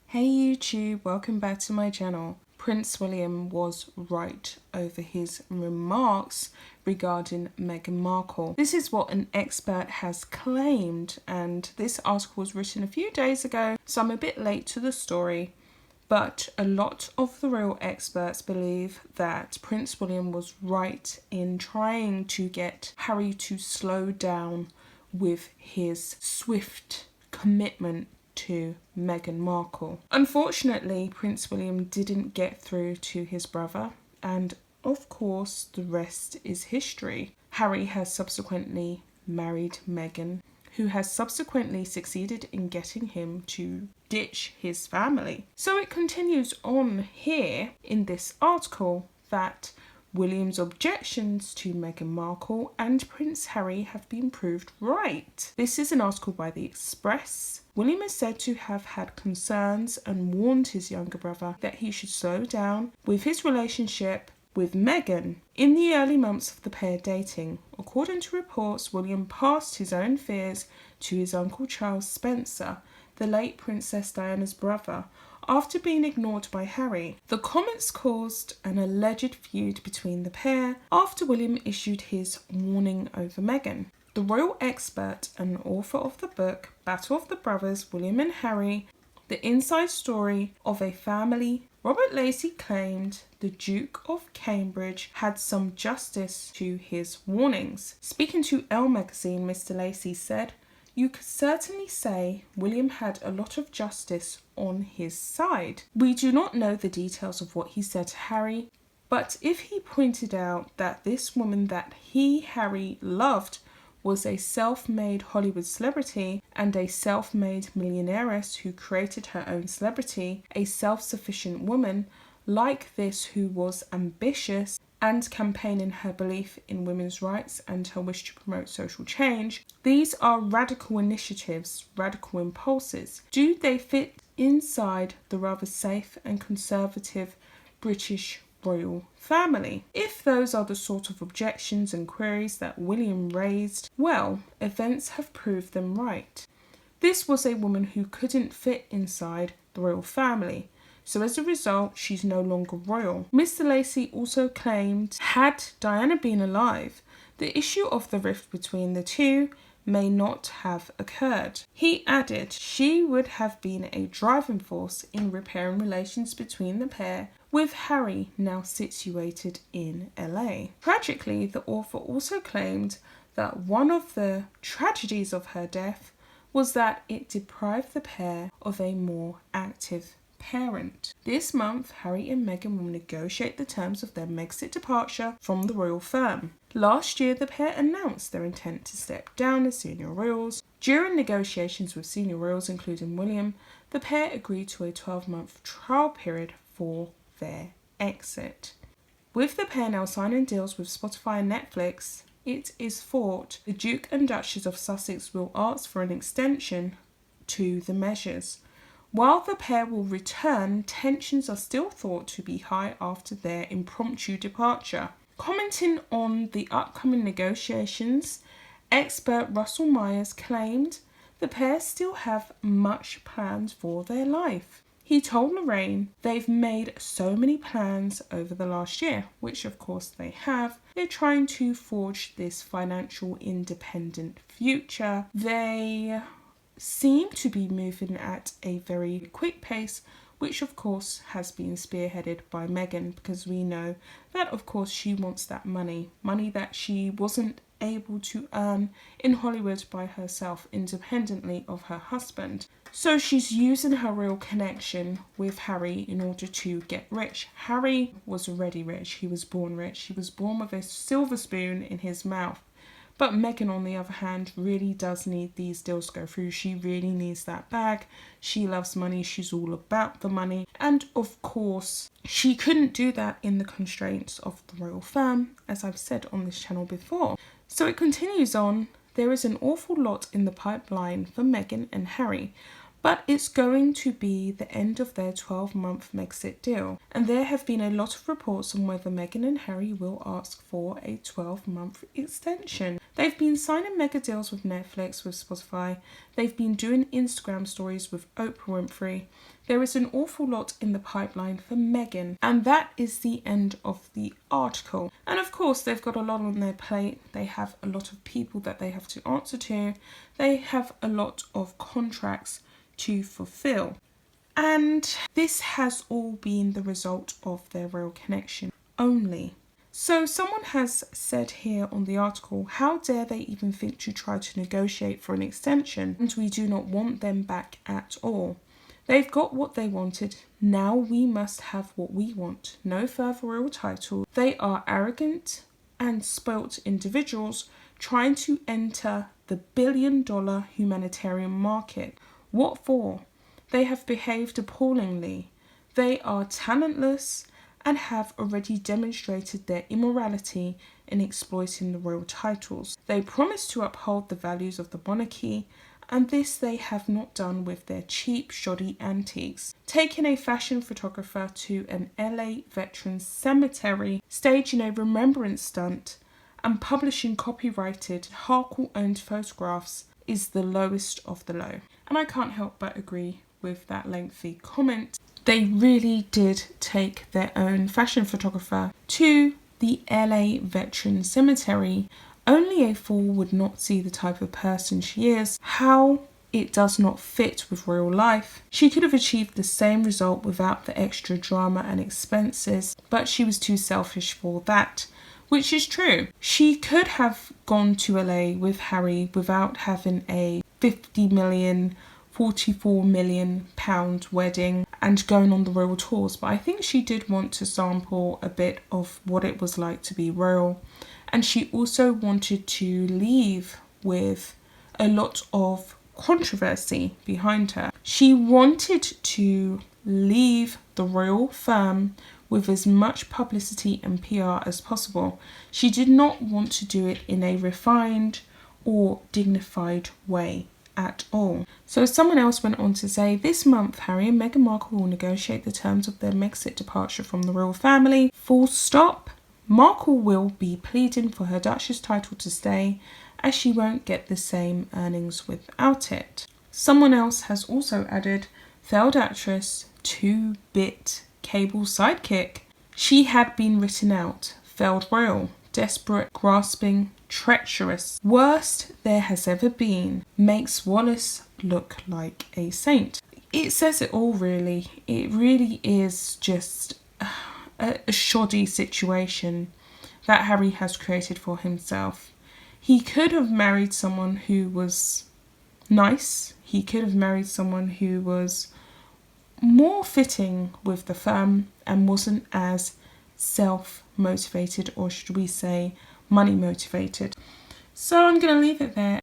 Hey YouTube, welcome back to my channel. Prince William was right over his remarks regarding Meghan Markle. This is what an expert has claimed, and this article was written a few days ago, so I'm a bit late to the story. But a lot of the royal experts believe that Prince William was right in trying to get Harry to slow down with his swift commitment to Meghan Markle. Unfortunately, Prince William didn't get through to his brother, and of course the rest is history. Harry has subsequently married Meghan, who has subsequently succeeded in getting him to ditch his family. So it continues on here in this article that William's objections to Meghan Markle and Prince Harry have been proved right. This is an article by The Express. William is said to have had concerns and warned his younger brother that he should slow down with his relationship with Meghan in the early months of the pair dating. According to reports, William passed his own fears to his uncle Charles Spencer, the late Princess Diana's brother, after being ignored by Harry. The comments caused an alleged feud between the pair after William issued his warning over Meghan. The royal expert and author of the book Battle of the Brothers, William and Harry, The Inside Story of a Family, Robert Lacey claimed the Duke of Cambridge had some justice to his warnings. Speaking to Elle magazine, Mr. Lacey said, "You could certainly say William had a lot of justice on his side. We do not know the details of what he said to Harry, but if he pointed out that this woman that he, Harry, loved was a self-made Hollywood celebrity and a self-made millionairess who created her own celebrity, a self-sufficient woman like this who was ambitious and campaigning her belief in women's rights and her wish to promote social change, these are radical initiatives, radical impulses. Do they fit inside the rather safe and conservative British royal family? If those are the sort of objections and queries that William raised, well, events have proved them right. This was a woman who couldn't fit inside the royal family, so as a result, she's no longer royal." Mr. Lacey also claimed, had Diana been alive, the issue of the rift between the two may not have occurred. He added she would have been a driving force in repairing relations between the pair, with Harry now situated in LA. Tragically, the author also claimed that one of the tragedies of her death was that it deprived the pair of a more active parent. This month, Harry and Meghan will negotiate the terms of their Megxit departure from the royal firm. Last year, the pair announced their intent to step down as senior royals. During negotiations with senior royals, including William, the pair agreed to a 12-month trial period for their exit. With the pair now signing deals with Spotify and Netflix, it is thought the Duke and Duchess of Sussex will ask for an extension to the measures. While the pair will return, tensions are still thought to be high after their impromptu departure. Commenting on the upcoming negotiations, expert Russell Myers claimed the pair still have much planned for their life. He told Lorraine they've made so many plans over the last year, which of course they have. They're trying to forge this financial independent future. They seem to be moving at a very quick pace, which of course has been spearheaded by Meghan, because we know that of course she wants that money that she wasn't able to earn in Hollywood by herself independently of her husband. So she's using her real connection with Harry in order to get rich. Harry was already rich. He was born rich. He was born with a silver spoon in his mouth. But Meghan, on the other hand, really does need these deals to go through. She really needs that bag. She loves money. She's all about the money. And of course, she couldn't do that in the constraints of the royal firm, as I've said on this channel before. So it continues on. There is an awful lot in the pipeline for Meghan and Harry, but it's going to be the end of their 12-month Megxit deal. And there have been a lot of reports on whether Meghan and Harry will ask for a 12-month extension. They've been signing mega deals with Netflix, with Spotify. They've been doing Instagram stories with Oprah Winfrey. There is an awful lot in the pipeline for Meghan, and that is the end of the article. And of course, they've got a lot on their plate. They have a lot of people that they have to answer to. They have a lot of contracts to fulfill. And this has all been the result of their royal connection only. So someone has said here on the article, how dare they even think to try to negotiate for an extension, and we do not want them back at all. They've got what they wanted, now we must have what we want. No further royal title. They are arrogant and spoilt individuals trying to enter the billion-dollar humanitarian market. What for? They have behaved appallingly. They are talentless and have already demonstrated their immorality in exploiting the royal titles. They promise to uphold the values of the monarchy, and this they have not done with their cheap, shoddy antiques. Taking a fashion photographer to an LA veterans cemetery, staging a remembrance stunt, and publishing copyrighted, Harkle-owned photographs is the lowest of the low. And I can't help but agree with that lengthy comment. They really did take their own fashion photographer to the LA veterans cemetery. Only a fool would not see the type of person she is, how it does not fit with real life. She could have achieved the same result without the extra drama and expenses, but she was too selfish for that, which is true. She could have gone to LA with Harry without having a 50 million, 44 million pound wedding and going on the royal tours, but I think she did want to sample a bit of what it was like to be royal. And she also wanted to leave with a lot of controversy behind her. She wanted to leave the royal firm with as much publicity and PR as possible. She did not want to do it in a refined or dignified way at all. So someone else went on to say, this month Harry and Meghan Markle will negotiate the terms of their Megxit departure from the royal family. Full stop. Markle will be pleading for her Duchess title to stay, as she won't get the same earnings without it. Someone else has also added, failed actress, 2-bit cable sidekick. She had been written out, failed royal, desperate, grasping, treacherous. Worst there has ever been. Makes Wallace look like a saint. It says it all, really. It really is just a shoddy situation that Harry has created for himself. He could have married someone who was nice. He could have married someone who was more fitting with the firm and wasn't as self-motivated, or should we say money motivated. So I'm going to leave it there.